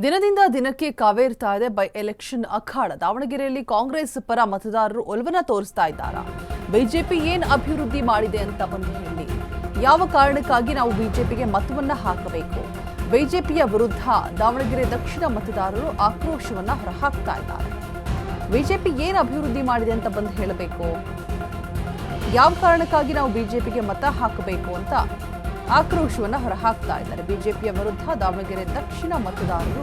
ದಿನದಿಂದ ದಿನಕ್ಕೆ ಕಾವೇರ್ತಾ ಇದೆ ಬೈ ಎಲೆಕ್ಷನ್ ಅಖಾಡ. ದಾವಣಗೆರೆಯಲ್ಲಿ ಕಾಂಗ್ರೆಸ್ ಪರ ಮತದಾರರು ಒಲವನ್ನ ತೋರಿಸ್ತಾ ಇದ್ದಾರೆ. ಬಿಜೆಪಿ ಏನ್ ಅಭಿವೃದ್ಧಿ ಮಾಡಿದೆ ಅಂತ ಬಂದು ಹೇಳಿ, ಯಾವ ಕಾರಣಕ್ಕಾಗಿ ನಾವು ಬಿಜೆಪಿಗೆ ಮತವನ್ನ ಹಾಕಬೇಕು? ಬಿಜೆಪಿಯ ವಿರುದ್ಧ ದಾವಣಗೆರೆ ದಕ್ಷಿಣ ಮತದಾರರು ಆಕ್ರೋಶವನ್ನ ಹೊರಹಾಕ್ತಾ ಇದ್ದಾರೆ. ಬಿಜೆಪಿ ಏನ್ ಅಭಿವೃದ್ಧಿ ಮಾಡಿದೆ ಅಂತ ಬಂದು ಹೇಳಬೇಕು, ಯಾವ ಕಾರಣಕ್ಕಾಗಿ ನಾವು ಬಿಜೆಪಿಗೆ ಮತ ಹಾಕಬೇಕು ಅಂತ ಆಕ್ರೋಶವನ್ನ ಹೊರಹಾಕ್ತಾ ಇದ್ದಾರೆ. ಬಿಜೆಪಿಯ ವಿರುದ್ಧ ದಾವಣಗೆರೆ ದಕ್ಷಿಣ ಮತದಾರರು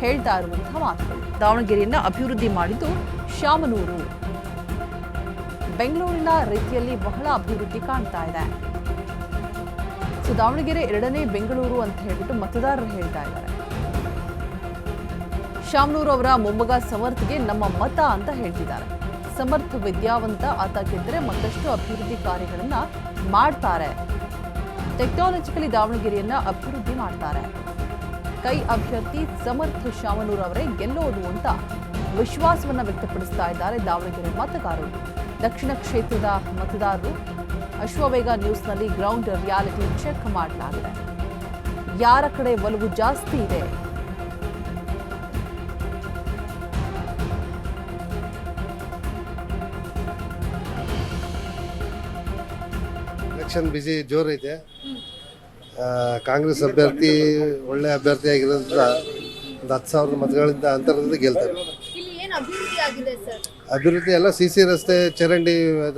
ಹೇಳ್ತಾ ಇರುವಂತಹ ಮಾತುಗಳು. ದಾವಣಗೆರೆಯನ್ನ ಅಭಿವೃದ್ಧಿ ಮಾಡಿದ್ದು ಶಾಮನೂರು, ಬೆಂಗಳೂರಿನ ರೀತಿಯಲ್ಲಿ ಬಹಳ ಅಭಿವೃದ್ಧಿ ಕಾಣ್ತಾ ಇದೆ. ಸೊ ದಾವಣಗೆರೆ ಎರಡನೇ ಬೆಂಗಳೂರು ಅಂತ ಹೇಳ್ಬಿಟ್ಟು ಮತದಾರರು ಹೇಳ್ತಾ ಇದ್ದಾರೆ. ಶಾಮನೂರು ಅವರ ಮೊಮ್ಮಗ ಸಮರ್ಥ್ಗೆ ನಮ್ಮ ಮತ ಅಂತ ಹೇಳ್ತಿದ್ದಾರೆ. ಸಮರ್ಥ ವಿದ್ಯಾವಂತ, ಆತ ಗೆದ್ದರೆ ಮತ್ತಷ್ಟು ಅಭಿವೃದ್ಧಿ ಕಾರ್ಯಗಳನ್ನ ಮಾಡ್ತಾರೆ. ಟೆಕ್ನಾಲಜಿಕಲಿ ದಾವಣಗೆರೆಯನ್ನ ಅಭಿವೃದ್ಧಿ ಮಾಡ್ತಾರೆ. ಕೈ ಅಭ್ಯರ್ಥಿ ಸಮರ್ಥ ಶಾಮನೂರ್ ಅವರೇ ಗೆಲ್ಲೋದು ಅಂತ ವಿಶ್ವಾಸವನ್ನ ವ್ಯಕ್ತಪಡಿಸ್ತಾ ಇದ್ದಾರೆ ದಾವಣಗೆರೆ ಮತದಾರರು. ದಕ್ಷಿಣ ಕ್ಷೇತ್ರದ ಮತದಾರರು ಅಶ್ವವೇಗ ನ್ಯೂಸ್ನಲ್ಲಿ ಗ್ರೌಂಡ್ ರಿಯಾಲಿಟಿ ಚೆಕ್ ಮಾಡಲಾಗಿದೆ. ಯಾರ ಕಡೆ ಒಲವು ಜಾಸ್ತಿ ಇದೆ? ಎಲೆಕ್ಷನ್ ಬಿಸಿ ಜೋರೈತೆ. ಕಾಂಗ್ರೆಸ್ ಅಭ್ಯರ್ಥಿ ಒಳ್ಳೆ ಅಭ್ಯರ್ಥಿ ಆಗಿರೋದ್ರಿಂದ ಒಂದು 10,000 ಮತಗಳಿಂದ ಅಂತರದಿಂದ ಗೆಲ್ತಾರೆ. ಅಭಿವೃದ್ಧಿ ಎಲ್ಲ ಸಿ ರಸ್ತೆ, ಚರಂಡಿ,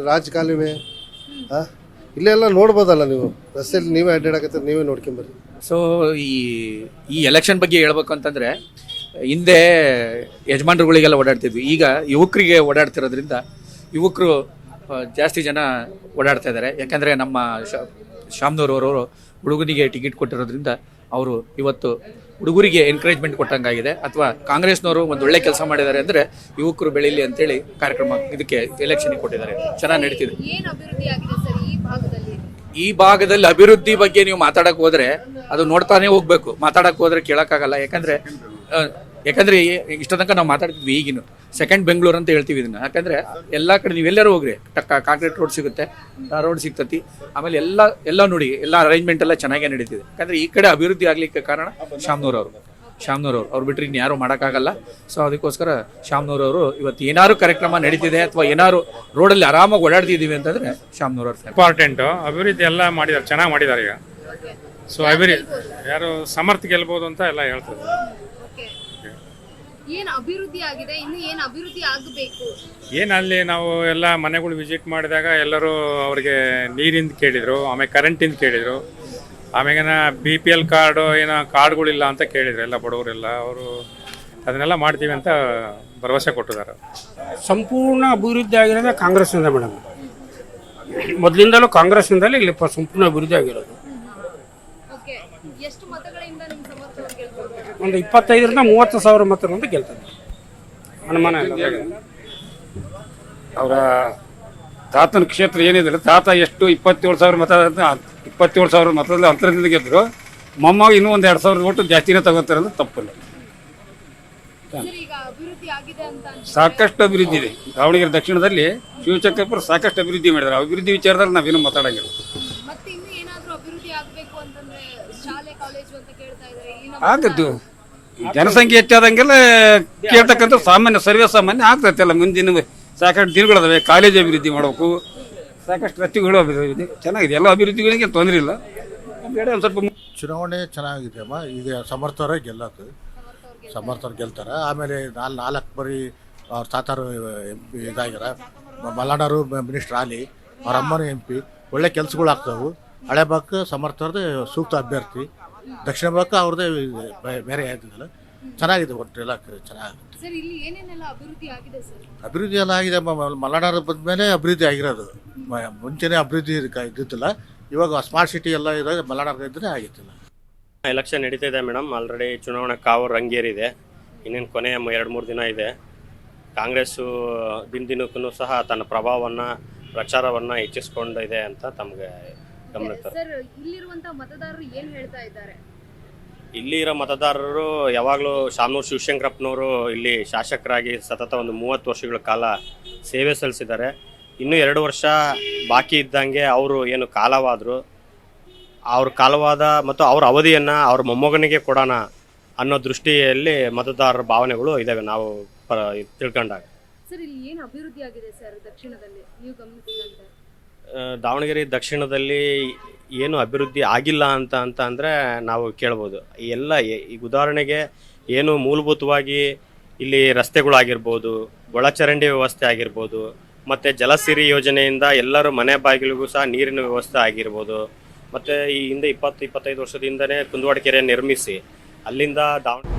ರಾಜ್ ಕಾಲುವೆ ಇಲ್ಲೆಲ್ಲ ನೋಡ್ಬೋದಲ್ಲ ನೀವು. ರಸ್ತೆಯಲ್ಲಿ ನೀವೇ ಅಡ್ಡಾಡಕತ್ತೀರ, ನೀವೇ ನೋಡ್ಕೊಂಬರ್ರಿ. ಸೊ ಈ ಎಲೆಕ್ಷನ್ ಬಗ್ಗೆ ಹೇಳ್ಬೇಕು ಅಂತಂದರೆ, ಹಿಂದೆ ಯಜಮಾನ್ರುಗಳಿಗೆಲ್ಲ ಓಡಾಡ್ತಿದ್ವಿ, ಈಗ ಯುವಕರಿಗೆ ಓಡಾಡ್ತಿರೋದ್ರಿಂದ ಯುವಕರು ಜಾಸ್ತಿ ಜನ ಓಡಾಡ್ತಾ ಇದ್ದಾರೆ. ಯಾಕಂದರೆ ನಮ್ಮ ಶಾಮನೂರವರು ಹುಡುಗನಿಗೆ ಟಿಕೆಟ್ ಕೊಟ್ಟಿರೋದ್ರಿಂದ ಅವರು ಇವತ್ತು ಹುಡುಗರಿಗೆ ಎನ್ಕರೇಜ್ಮೆಂಟ್ ಕೊಟ್ಟಂಗಾಗಿದೆ. ಅಥವಾ ಕಾಂಗ್ರೆಸ್ನವರು ಒಂದು ಒಳ್ಳೆ ಕೆಲಸ ಮಾಡಿದ್ದಾರೆ ಅಂದರೆ ಯುವಕರು ಬೆಳೀಲಿ ಅಂತೇಳಿ ಕಾರ್ಯಕ್ರಮ ಇದಕ್ಕೆ ಎಲೆಕ್ಷನ್ಗೆ ಕೊಟ್ಟಿದ್ದಾರೆ. ಚೆನ್ನಾಗಿ ನಡೀತಿದೆ. ಈ ಭಾಗದಲ್ಲಿ ಅಭಿವೃದ್ಧಿ ಬಗ್ಗೆ ನೀವು ಮಾತಾಡಕ್ಕೆ ಹೋದರೆ ಅದು ನೋಡ್ತಾನೆ ಹೋಗ್ಬೇಕು. ಮಾತಾಡಕ್ಕೆ ಹೋದ್ರೆ ಕೇಳೋಕ್ಕಾಗಲ್ಲ. ಯಾಕಂದ್ರೆ ಇಷ್ಟ ತನಕ ನಾವು ಮಾತಾಡ್ತಿದ್ವಿ, ಈಗಿನ ಸೆಕೆಂಡ್ ಬೆಂಗಳೂರು ಅಂತ ಹೇಳ್ತೀವಿ ಇದನ್ನ. ಯಾಕಂದ್ರೆ ಎಲ್ಲ ಕಡೆ ನೀವೆಲ್ಲರೂ ಹೋಗ್ರಿ, ಕಾಂಕ್ರೀಟ್ ರೋಡ್ ಸಿಗುತ್ತೆ, ರೋಡ್ ಸಿಗ್ತತಿ. ಆಮೇಲೆ ಎಲ್ಲ ನೋಡಿ, ಎಲ್ಲ ಅರೇಂಜ್ಮೆಂಟ್ ಎಲ್ಲ ಚೆನ್ನಾಗೇ ನಡೀತಿದೆ. ಯಾಕಂದ್ರೆ ಈ ಕಡೆ ಅಭಿವೃದ್ಧಿ ಆಗ್ಲಿಕ್ಕೆ ಕಾರಣ ಶಾಮನೂರವರು ಅವ್ರು ಬಿಟ್ಟರೆ ಇನ್ನು ಯಾರು ಮಾಡೋಕ್ಕಾಗಲ್ಲ. ಸೊ ಅದಕ್ಕೋಸ್ಕರ ಶಾಮನೂರವರು ಇವತ್ತು ಏನಾದ್ರು ಕಾರ್ಯಕ್ರಮ ನಡೀತಿದೆ ಅಥವಾ ಏನಾದ್ರು ರೋಡಲ್ಲಿ ಆರಾಮಾಗಿ ಓಡಾಡ್ತಿದ್ದೀವಿ ಅಂತಂದ್ರೆ ಶಾಮನೂರವ್ರು ಇಂಪಾರ್ಟೆಂಟು. ಅಭಿವೃದ್ಧಿ ಎಲ್ಲ ಮಾಡಿದ್ದಾರೆ, ಚೆನ್ನಾಗಿ ಮಾಡಿದ್ದಾರೆ ಈಗ. ಸೊ ಯಾರು ಸಮರ್ಥ ಗೆಲ್ಬೋದು ಅಂತ ಎಲ್ಲ ಹೇಳ್ತಾರೆ. ಏನು ಅಭಿವೃದ್ಧಿ ಆಗಿದೆ, ಇನ್ನು ಏನು ಅಭಿವೃದ್ಧಿ ಆಗಬೇಕು? ಅಲ್ಲಿ ನಾವು ಎಲ್ಲ ಮನೆಗಳು ವಿಸಿಟ್ ಮಾಡಿದಾಗ ಎಲ್ಲರೂ ಅವ್ರಿಗೆ ನೀರಿಂದ ಕೇಳಿದ್ರು, ಆಮೇಲೆ ಕರೆಂಟಿಂದ ಕೇಳಿದ್ರು, ಆಮೇಲೆ BPL ಕಾರ್ಡು ಏನೋ ಕಾರ್ಡ್ಗಳಿಲ್ಲ ಅಂತ ಕೇಳಿದ್ರು ಎಲ್ಲ ಬಡವರೆಲ್ಲ. ಅವರು ಅದನ್ನೆಲ್ಲ ಮಾಡ್ತೀವಿ ಅಂತ ಭರವಸೆ ಕೊಟ್ಟಿದ್ದಾರೆ. ಸಂಪೂರ್ಣ ಅಭಿವೃದ್ಧಿ ಆಗಿರೋದೇ ಕಾಂಗ್ರೆಸ್ನಿಂದ ಮೇಡಮ್. ಮೊದಲಿಂದಲೂ ಕಾಂಗ್ರೆಸ್ನಿಂದಲೇ ಇಲ್ಲಿ ಸಂಪೂರ್ಣ ಅಭಿವೃದ್ಧಿ ಆಗಿರೋದು. ಎಷ್ಟು ಮತಗಳಿಂದ ನಿಮ್ಮ ಸಮರ್ಥ ಅವರು ಗೆಲ್ಬಹುದು? ಒಂದು 25,000ರಿಂದ 30,000 ಮತಗಳಿಂದ ಗೆಲ್ತಾರೆ, ಅನುಮಾನ ಇಲ್ಲ. ಅವರ ತಾತನ ಕ್ಷೇತ್ರ ಏನಿದೆ, ತಾತ ಎಷ್ಟು 27,000 ಮತದಲ್ಲಿ ಅಂತರದಿಂದ ಗೆದ್ದರು. ಮೊಮ್ಮಗ ಇನ್ನೂ ಒಂದು 2,000 ಓಟು ಜಾಸ್ತಿನೇ ತಗೋತಾರೆ ಅಂದ್ರೆ ತಪ್ಪಿಲ್ಲ. ಸಾಕಷ್ಟು ಅಭಿವೃದ್ಧಿ ಇದೆ ದಾವಣಗೆರೆ ದಕ್ಷಿಣದಲ್ಲಿ. ಶಿವಚಕ್ರಪುರ ಸಾಕಷ್ಟು ಅಭಿವೃದ್ಧಿ ಮಾಡಿದ್ದಾರೆ. ಅಭಿವೃದ್ಧಿ ವಿಚಾರದಲ್ಲಿ ನಾವೇನು ಮಾತಾಡಂಗಿಲ್ಲ. ಆಗದ್ದು ಜನಸಂಖ್ಯೆ ಹೆಚ್ಚಾದಂಗೆಲ್ಲ ಕೇಳ್ತಕ್ಕಂಥ ಸರ್ವೇ ಸಾಮಾನ್ಯ ಆಗ್ತೈತೆ. ಎಲ್ಲ ಮುಂದಿನ ಸಾಕಷ್ಟು ದಿನಗಳದಾವೆ. ಕಾಲೇಜ್ ಅಭಿವೃದ್ಧಿ ಮಾಡಬೇಕು, ಸಾಕಷ್ಟು ರಸ್ತೆಗಳು ಅಭಿವೃದ್ಧಿ ಚೆನ್ನಾಗಿದೆ. ಎಲ್ಲ ಅಭಿವೃದ್ಧಿಗಳಿಗೆ ತೊಂದರೆ ಇಲ್ಲ. ಒಂದು ಸ್ವಲ್ಪ ಚುನಾವಣೆ ಚೆನ್ನಾಗಿದೆ ಅಮ್ಮ. ಈಗ ಸಮರ್ಥವರೇ ಸಮರ್ಥವ್ರು ಗೆಲ್ತಾರೆ. ಆಮೇಲೆ 4 ಬರೀ ಅವ್ರ ತಾತಾರು MP ಇದಾಗ್ಯಾರ. ಮಲ್ಲಾಡರು ಮಿನಿಸ್ಟರ್ ಆಲಿ, ಅವ್ರ ಅಮ್ಮನೂ MP. ಒಳ್ಳೆ ಕೆಲಸಗಳು ಆಗ್ತಾವೆ. ಹಳೆ ಭಾಗಕ್ಕೆ ಸಮರ್ಥವ್ರದ್ದೇ ಸೂಕ್ತ ಅಭ್ಯರ್ಥಿ, ದಕ್ಷಿಣ ಭಾಗಕ್ಕೆ ಅವ್ರದ್ದೇ ಬೇರೆ ಆಗಿದ್ದಲ್ಲ. ಚೆನ್ನಾಗಿದೆ, ಒಟ್ಟು ಎಲ್ಲ ಚೆನ್ನಾಗಿದೆ. ಅಭಿವೃದ್ಧಿ ಎಲ್ಲ ಆಗಿದೆ. ಮಲ್ನಾಡು ಬಂದಮೇಲೆ ಅಭಿವೃದ್ಧಿ ಆಗಿರೋದು. ಮುಂಚೆನೇ ಅಭಿವೃದ್ಧಿ ಇದ್ದಿದ್ದಿಲ್ಲ. ಇವಾಗ ಸ್ಮಾರ್ಟ್ ಸಿಟಿ ಎಲ್ಲ ಇದ್ದಾಗ ಮಲ್ನಾಡು ಇದ್ದರೆ ಆಗಿತ್ತಿಲ್ಲ. ಎಲೆಕ್ಷನ್ ನಡೀತಾ ಇದೆ ಮೇಡಮ್. ಆಲ್ರೆಡಿ ಚುನಾವಣಾ ಕಾವು ರಂಗೇರಿದೆ. ಇನ್ನೇನು ಕೊನೆ 2-3 ದಿನ ಇದೆ. ಕಾಂಗ್ರೆಸ್ಸು ದಿನಕ್ಕೂ ಸಹ ತನ್ನ ಪ್ರಭಾವವನ್ನು, ಪ್ರಚಾರವನ್ನು ಹೆಚ್ಚಿಸ್ಕೊಂಡಿದೆ ಅಂತ ತಮಗೆ ಗಮನಿಸ್ತಾರೆ. ಇಲ್ಲಿ ಇರೋ ಮತದಾರರು ಯಾವಾಗಲೂ ಶಾಮನೂರು ಶಿವಶಂಕರಪ್ಪನವರು ಇಲ್ಲಿ ಶಾಸಕರಾಗಿ ಸತತ ಒಂದು 30 ವರ್ಷಗಳ ಕಾಲ ಸೇವೆ ಸಲ್ಲಿಸಿದ್ದಾರೆ. ಇನ್ನೂ 2 ವರ್ಷ ಬಾಕಿ ಇದ್ದಂಗೆ ಅವರು ಏನು ಕಾಲವಾದರು, ಅವ್ರ ಕಾಲವಾದ ಮತ್ತು ಅವ್ರ ಅವಧಿಯನ್ನು ಅವ್ರ ಮೊಮ್ಮಗನಿಗೆ ಕೊಡೋಣ ಅನ್ನೋ ದೃಷ್ಟಿಯಲ್ಲಿ ಮತದಾರರ ಭಾವನೆಗಳು ಇದ್ದಾವೆ ನಾವು ತಿಳ್ಕೊಂಡಾಗ. ಸರ್ ಇಲ್ಲಿ ಏನು ಅಭಿವೃದ್ಧಿ ಆಗಿದೆ ಸರ್ ದಕ್ಷಿಣದಲ್ಲಿ ನೀವು ಗಮನಿಸಿದಂತೆ? ದಾವಣಗೆರೆ ದಕ್ಷಿಣದಲ್ಲಿ ಏನು ಅಭಿವೃದ್ಧಿ ಆಗಿಲ್ಲ ಅಂತ ಅಂದರೆ ನಾವು ಕೇಳ್ಬೋದು. ಎಲ್ಲ ಈಗ ಉದಾಹರಣೆಗೆ ಏನು ಮೂಲಭೂತವಾಗಿ ಇಲ್ಲಿ ರಸ್ತೆಗಳಾಗಿರ್ಬೋದು, ಒಳಚರಂಡಿ ವ್ಯವಸ್ಥೆ ಆಗಿರ್ಬೋದು, ಮತ್ತು ಜಲಸಿರಿ ಯೋಜನೆಯಿಂದ ಎಲ್ಲರೂ ಮನೆ ಬಾಗಿಲಿಗೂ ಸಹ ನೀರಿನ ವ್ಯವಸ್ಥೆ ಆಗಿರ್ಬೋದು. ಮತ್ತು ಈ ಹಿಂದೆ 20-25 ವರ್ಷದಿಂದನೇ ಕುಂದುವಾಡ ಕೆರೆ ನಿರ್ಮಿಸಿ ಅಲ್ಲಿಂದ ದಾವಣಗೆರೆ